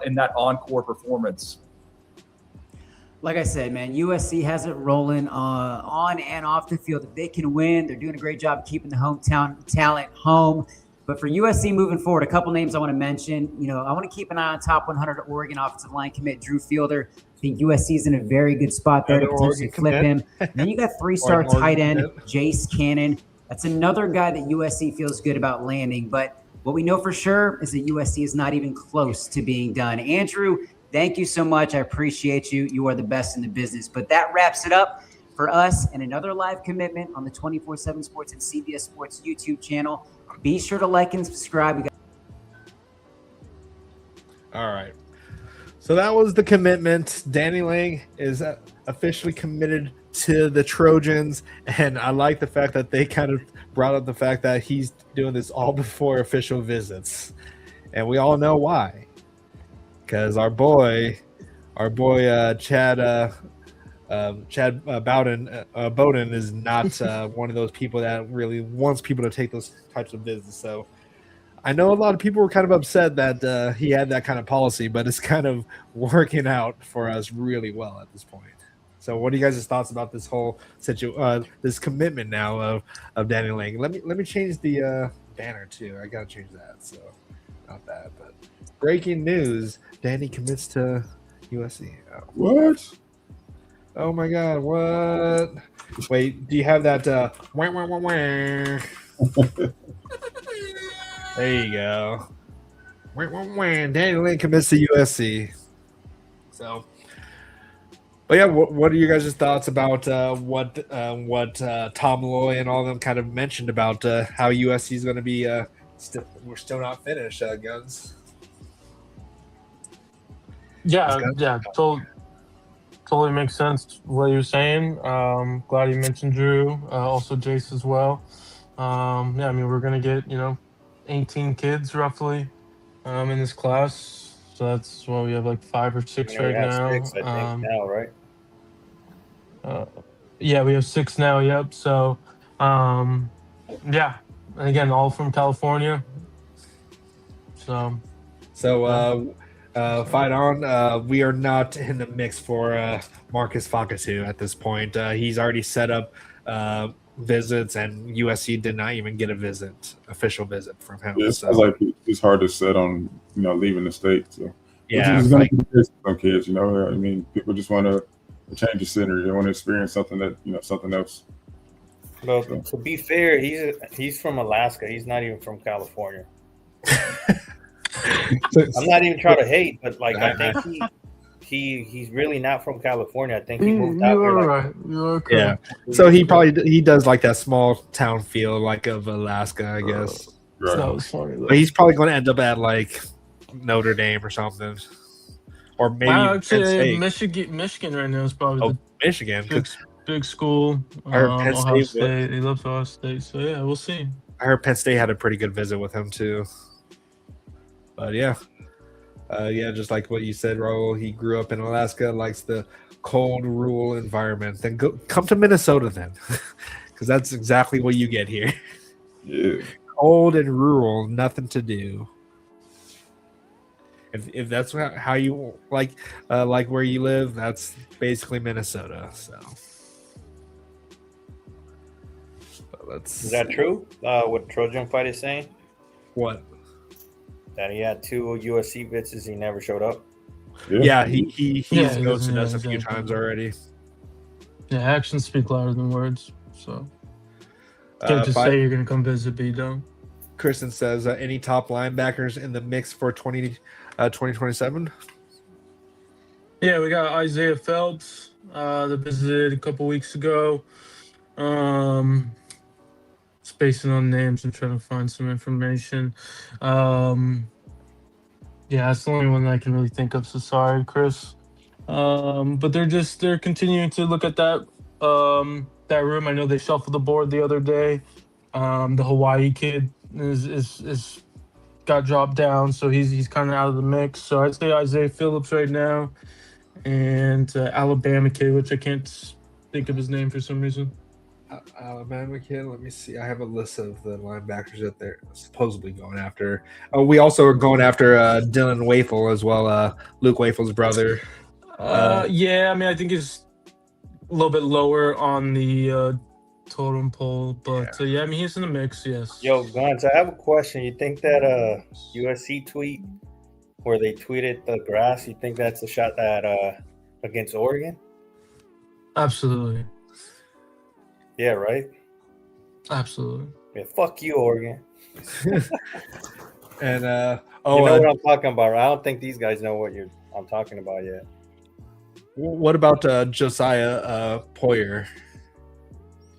in that encore performance. Like I said, man, USC has it rolling on and off the field. If they can win, they're doing a great job keeping the hometown talent home. But for USC moving forward, a couple names I want to mention. I want to keep an eye on top 100 Oregon offensive line commit Drew Fielder. I think USC is in a very good spot there to potentially flip him. And then you got 3-star tight end Jace Cannon. That's another guy that USC feels good about landing. But what we know for sure is that USC is not even close to being done. Andrew, thank you so much. I appreciate you. You are the best in the business. But that wraps it up for us and another live commitment on the 24/7 Sports and CBS Sports YouTube channel. Be sure to like and subscribe. All right. So that was the commitment. Danny Lang is officially committed to the Trojans. And I like the fact that they kind of brought up the fact that he's doing this all before official visits. And we all know why. Because our boy Chad Bowden is not one of those people that really wants people to take those types of visits. So I know a lot of people were kind of upset that he had that kind of policy, but it's kind of working out for us really well at this point. So what are you guys' thoughts about this whole this commitment now of Danny Lang? Let me change the banner too. I gotta change that. So not that, but breaking news: Danny commits to USC. Oh. What? Oh my God! What? Wait, do you have that? There you go. Danny Lang commits to USC. So But yeah, what are you guys' thoughts about what Tom Loy and all of them kind of mentioned about how USC is going to be? We're still not finished, Guns. Yeah, totally makes sense what you're saying. Glad you mentioned Drew, also Jace as well. Yeah, I mean we're gonna get 18 kids roughly in this class, so that's we have like 5 or 6 right now. 6, I think now, right? Yeah, we have 6 now. Yep. So, yeah, and again, all from California. So fight on. We are not in the mix for Marcus Fakatu at this point. He's already set up visits, and USC did not even get a official visit from him. Yeah, it sounds like it's hard to set on leaving the state. So yeah, it's going to be the case for some kids. I mean, people just want to change the scenery. They want to experience something that something else. Well, to be fair, he's from Alaska. He's not even from California. I'm not even trying to hate, but like I think he's really not from California. I think he moved out there. Right. You're correct. Yeah. So he does like that small town feel like of Alaska, I guess. Right. That was funny. But he's probably going to end up at like Notre Dame or something, or maybe actually Michigan right now is probably Michigan, big school. I heard Penn Ohio State. State. He loves Ohio State, so yeah, we'll see. I heard Penn State had a pretty good visit with him too. But yeah, just like what you said, Raul, he grew up in Alaska, likes the cold, rural environment. Then come to Minnesota then, because that's exactly what you get here. Yeah, cold and rural, nothing to do. If that's how you like where you live, that's basically Minnesota. So, is that true? What Trojan Fight is saying? What? That he had 2 USC visits, he never showed up. Yeah, he's ghosted us a few times already. Yeah, actions speak louder than words. So, can't just say you're going to come visit, but you don't. Christen says, any top linebackers in the mix for 2027? Yeah, we got Isaiah Phelps that visited a couple weeks ago. Spacing on names and trying to find some information. Yeah, that's the only one that I can really think of. So sorry, Chris. But they're continuing to look at that room. I know they shuffled the board the other day. The Hawaii kid is got dropped down, so he's kind of out of the mix. So I'd say Isaiah Phillips right now, and Alabama kid, which I can't think of his name for some reason. Alabama kid. Let me see. I have a list of the linebackers that they're supposedly going after. We also are going after Dylan Wafel as well. Luke Wafel's brother. Yeah, I mean, I think he's a little bit lower on the totem pole, but yeah, I mean, he's in the mix. Yes. Yo, Gons, I have a question. You think that USC tweet where they tweeted the grass? You think that's a shot that against Oregon? Absolutely. Yeah, right? Absolutely. Yeah, fuck you, Oregon. And you know what I'm talking about. I don't think these guys know what I'm talking about yet. What about Josiah Poyer?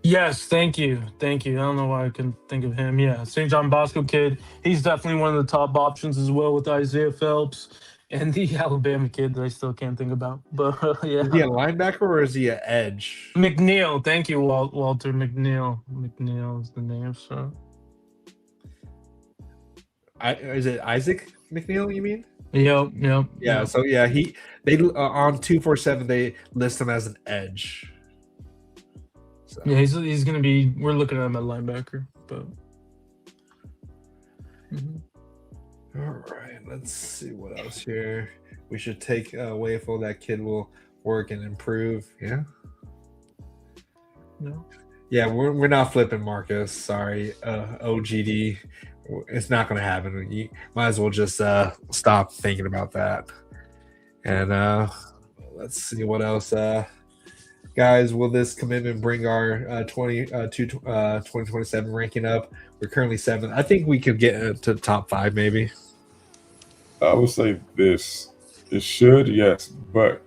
Yes, thank you. I don't know why I couldn't think of him. Yeah, St. John Bosco kid. He's definitely one of the top options as well with Isaiah Phelps and the Alabama kid that I still can't think about. But yeah. Is he a linebacker or is he an edge? McNeil. Thank you, Walter McNeil. McNeil is the name. So, is it Isaac McNeil? You mean? Yep. Yeah. So yeah, they on 247 they list him as an edge. So. Yeah, he's gonna be. We're looking at him at linebacker, but. All right, let's see what else here. We should take Wafel. That kid will work and improve. Yeah. No. Yeah, we're not flipping Marcus. Sorry, OGD. It's not going to happen. You might as well just stop thinking about that. And let's see what else. Guys, will this commitment bring our 2027 ranking up? We're currently 7th. I think we could get to the top 5 maybe. I would say this. It should, yes, but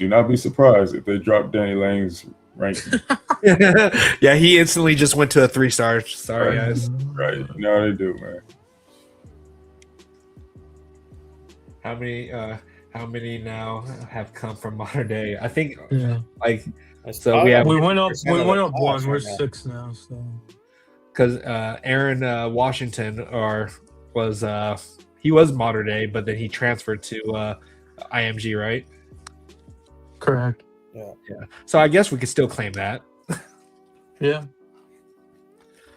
do not be surprised if they drop Danny Lang's ranking. Yeah, he instantly just went to a 3-star. Sorry, guys. Right. No, they do, man. How many now have come from modern day? I think like so we have we went up one. class We're right now. 6 now. So because Aaron Washington was he was modern day, but then he transferred to IMG, right? correct. Yeah. So I guess we could still claim that. Yeah.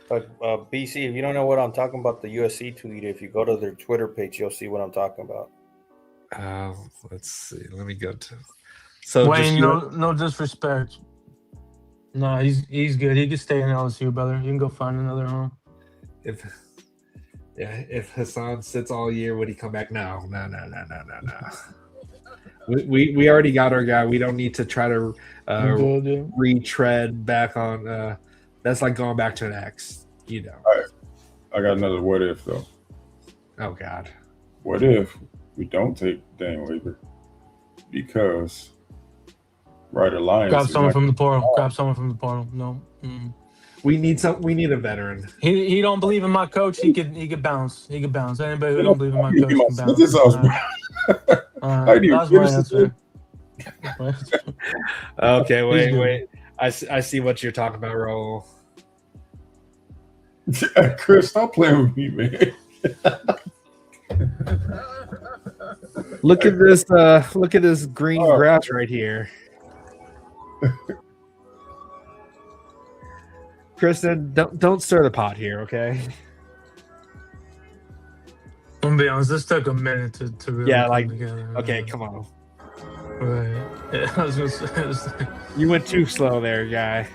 But BC, if you don't know what I'm talking about, the USC tweet, if you go to their Twitter page, you'll see what I'm talking about. Let's see. Let me go to. So Wayne, just no disrespect. No, he's good. He can stay in LSU, brother. You can go find another home. If Hassan sits all year, would he come back? No. We already got our guy. We don't need to try to retread back on. That's like going back to an ex. You know. All right. I got another what if though. Oh God. What if we don't take Dan Weber because Ryder Lyons? Grab someone from the portal. No. Mm-mm. We need a veteran. He don't believe in my coach. He could bounce. Anybody who don't believe in my coach can bounce. This house, bro. That's my answer. Okay, wait. I see what you're talking about, Raul. Chris, stop playing with me, man. Look at this green grass right here. Christen, don't stir the pot here, okay? I'm gonna be honest, this took a minute to really come together. Okay, come on. Right. Yeah, I was gonna say, you went too slow there, guy.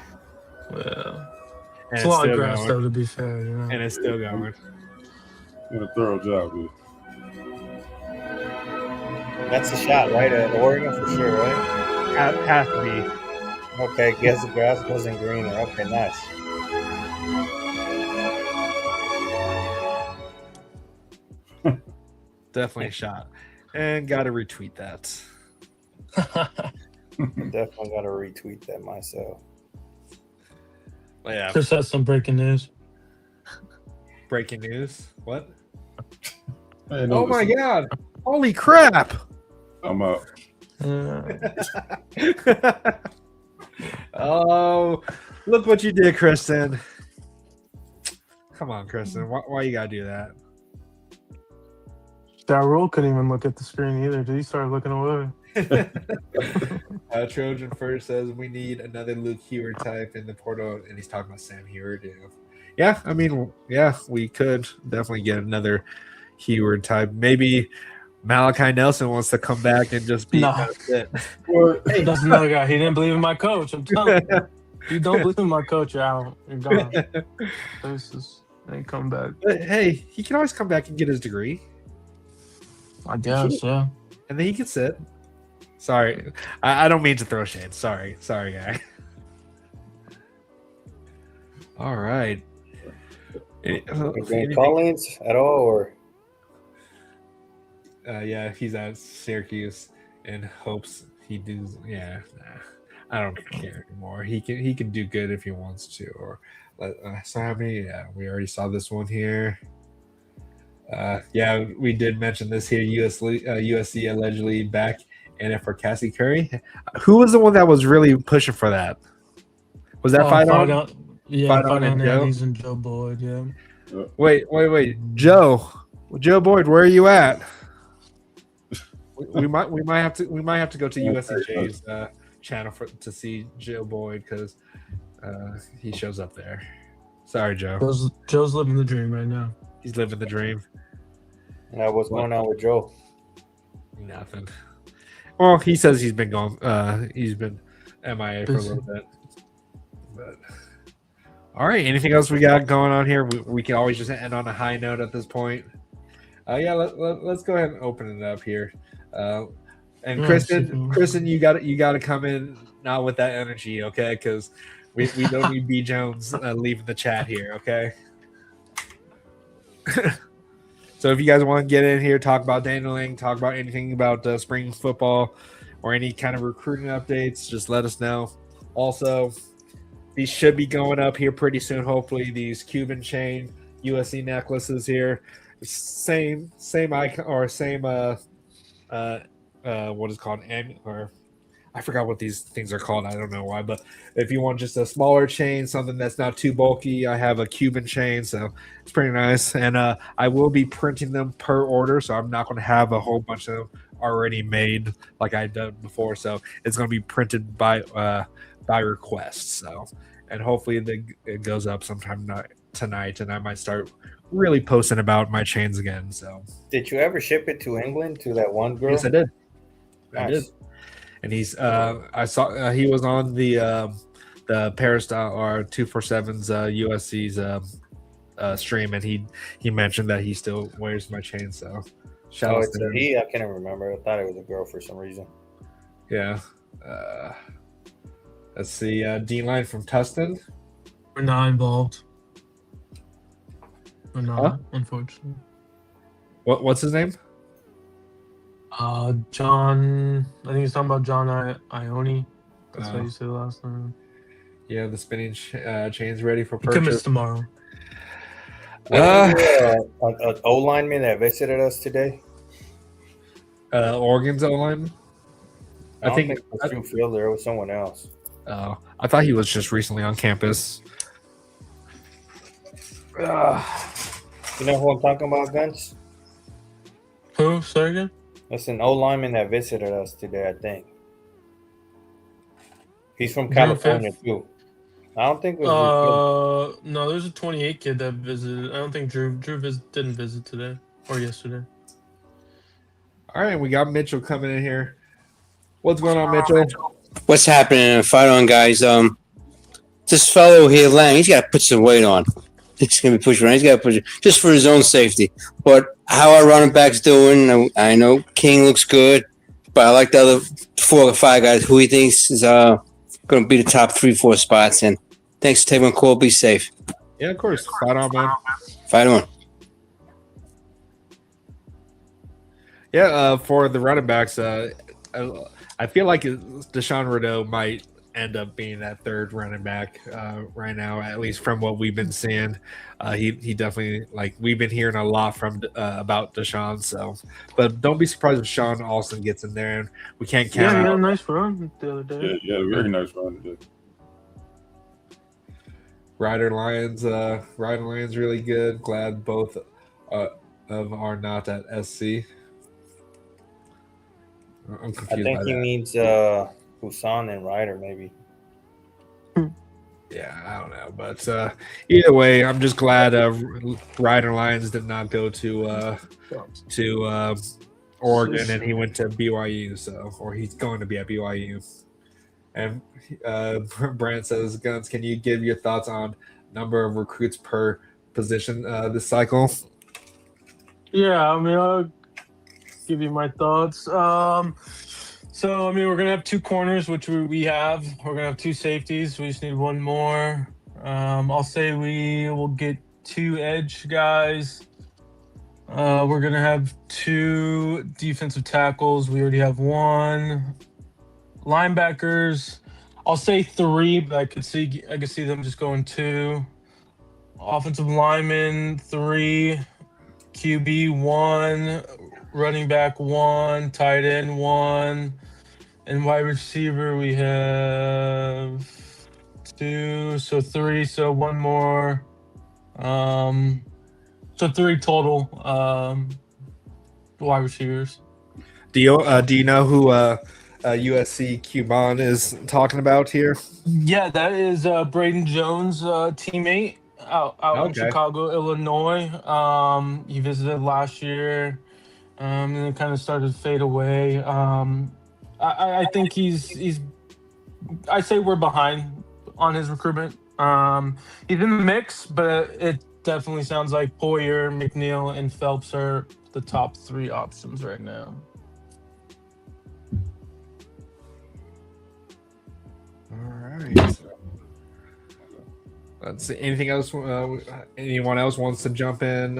Well, it's a lot of grass though, to be fair, you know. And it's still going. Did a thorough job, dude. That's the shot, right? At Oregon for sure, right? Has to be. Okay, guess the grass wasn't greener. Okay, nice. Definitely a shot. And got to retweet that. Definitely got to retweet that myself. Yeah. Just has some breaking news. Breaking news? What? Oh my God. Holy crap. I'm out. Oh, look what you did, Christen. Come on, Christen. Why you gotta do that? That rule couldn't even look at the screen either. Did he start looking away? Trojan first says we need another Luke Heward type in the portal, and he's talking about Sam Heward. Yeah, I mean, we could definitely get another Heward type. Maybe Malachi Nelson wants to come back and just be it. Hey, that's another guy. He didn't believe in my coach. I'm telling you. You don't believe in my coach, you're out. You're gone. Ain't come back. But hey, he can always come back and get his degree. I guess, yeah. And then he can sit. Sorry. I don't mean to throw shade. Sorry, guy. All right. Collins at all, or? Yeah, he's at Syracuse and hopes he does. Yeah, I don't care anymore. He can do good if he wants to. Or so how many? Yeah, we already saw this one here. Yeah, we did mention this here. USC allegedly back in it for Cassie Curry. Who was the one that was really pushing for that? Was that Fight On? Yeah, Fight On Andes and Joe Boyd. Yeah. Wait, Joe Boyd, where are you at? We might have to go to USCJ's channel to see Joe Boyd because he shows up there. Sorry, Joe. Joe's living the dream right now. He's living the dream. Yeah, what's going on with Joe? Nothing. Well, he says he's been gone. He's been MIA for a little bit. But all right, anything else we got going on here? We can always just end on a high note at this point. Yeah, let's go ahead and open it up here. And Christen, you got to come in not with that energy, okay? Because we don't need B Jones leaving the chat here, okay? So if you guys want to get in here, talk about Daniel Lang, talk about anything about spring football, or any kind of recruiting updates, just let us know. Also, these should be going up here pretty soon. Hopefully, these Cuban chain USC necklaces here, same icon or same what is called or I forgot what these things are called. I don't know why, but if you want just a smaller chain, something that's not too bulky, I have a Cuban chain, so it's pretty nice. And I will be printing them per order, so I'm not going to have a whole bunch of them already made like I've done before. So it's going to be printed by request. So, and hopefully it goes up sometime tonight, and I might start really posting about my chains again. So, did you ever ship it to England to that one girl? Yes, I did. Nice. I did. And he's I saw he was on the Paris or 247's USC's stream, and he mentioned that he still wears my chain. So shout out to him. I can't even remember. I thought it was a girl for some reason. Yeah. Let's see. Dean Line from Tustin. We're not involved. We're not, unfortunately. What's his name? John. I think he's talking about John Ione. That's what you said last time. Yeah, the spinning chain's ready for He purchase. comes tomorrow. An O lineman that visited us today. Oregon's O lineman. I think it was Drew Fielder. It was someone else. Oh, I thought he was just recently on campus. You know who I'm talking about, Guns? Who? Sorry again? That's an O lineman that visited us today, I think. He's from California too. I don't think it was no, there's a 28 kid that visited. I don't think Drew didn't visit today or yesterday. All right, we got Mitchell coming in here. What's going on, Mitchell? What's happening? Fight on, guys. This fellow here, Lang, he's got to put some weight on. He's going to be pushed around. He's got to push it just for his own safety. But how our running backs doing? I know King looks good, but I like the other 4 or 5 guys who he thinks is going to be the top 3-4 spots. And thanks for taking my call. Be safe. Yeah, of course. Fight on, man. Fight on. Yeah, for the running backs, I feel like Deshaun Rideau might end up being that third running back right now, at least from what we've been seeing. He definitely, like, we've been hearing a lot from about Deshaun. So, but don't be surprised if Sean Alston gets in there, and we can't count. Yeah, he had a nice run the other day. Yeah, very nice run today. Ryder Lions really good. Glad both of are not at SC. I'm confused. I think he means Busan and Ryder, maybe. Yeah, I don't know, but either way, I'm just glad Ryder Lions did not go to Oregon, and he went to BYU. So, or he's going to be at BYU. And Brant says, Guns, can you give your thoughts on number of recruits per position this cycle? Yeah, I mean, I'll give you my thoughts. So, I mean, we're going to have 2 corners, which we have. We're going to have 2 safeties. We just need 1 more. I'll say we will get 2 edge guys. We're going to have 2 defensive tackles. We already have 1. Linebackers, I'll say 3, but I could see them just going 2. Offensive linemen, 3. QB, 1. Running back, 1. Tight end, 1. And wide receiver, we have 2. So 3. So 1 more. So 3 total wide receivers. Do you know who USC Cuban is talking about here? Yeah, that is Braden Jones' teammate out in Chicago, Illinois. He visited last year, and then kind of started to fade away. I think he's. I say we're behind on his recruitment. He's in the mix, but it definitely sounds like Poyer, McNeil, and Phelps are the top 3 options right now. All right. Let's see. Anything else? Anyone else wants to jump in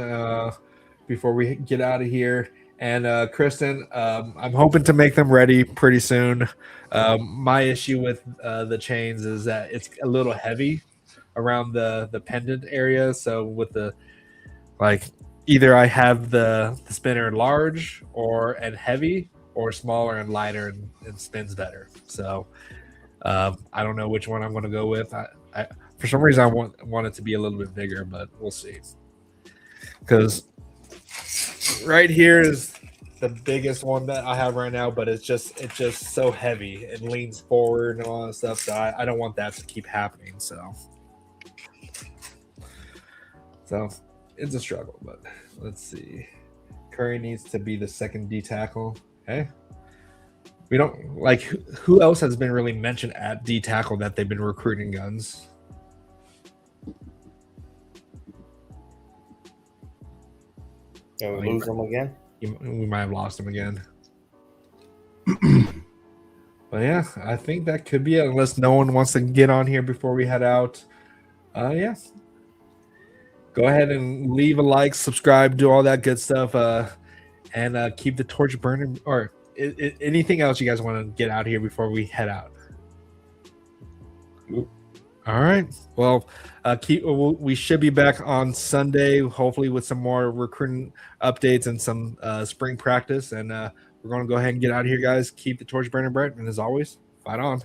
before we get out of here? And Christen, I'm hoping to make them ready pretty soon. My issue with the chains is that it's a little heavy around the pendant area. So with the either I have the spinner large and heavy, or smaller and lighter and spins better. So I don't know which one I'm going to go with. I for some reason I want it to be a little bit bigger, but we'll see. Because right here is the biggest one that I have right now, but it's just so heavy. It leans forward and all that stuff. So I don't want that to keep happening. So it's a struggle, but let's see. Curry needs to be the second D tackle. Okay. We don't who else has been really mentioned at D tackle that they've been recruiting guns? Did we lose them again? We might have lost him again. But yeah, I think that could be it, unless no one wants to get on here before we head out. Yeah. Go ahead and leave a like, subscribe, do all that good stuff, and keep the torch burning. Or anything else you guys want to get out here before we head out? Nope. All right. Well, we should be back on Sunday, hopefully with some more recruiting updates and some spring practice. And we're going to go ahead and get out of here, guys. Keep the torch burning bright. And as always, fight on.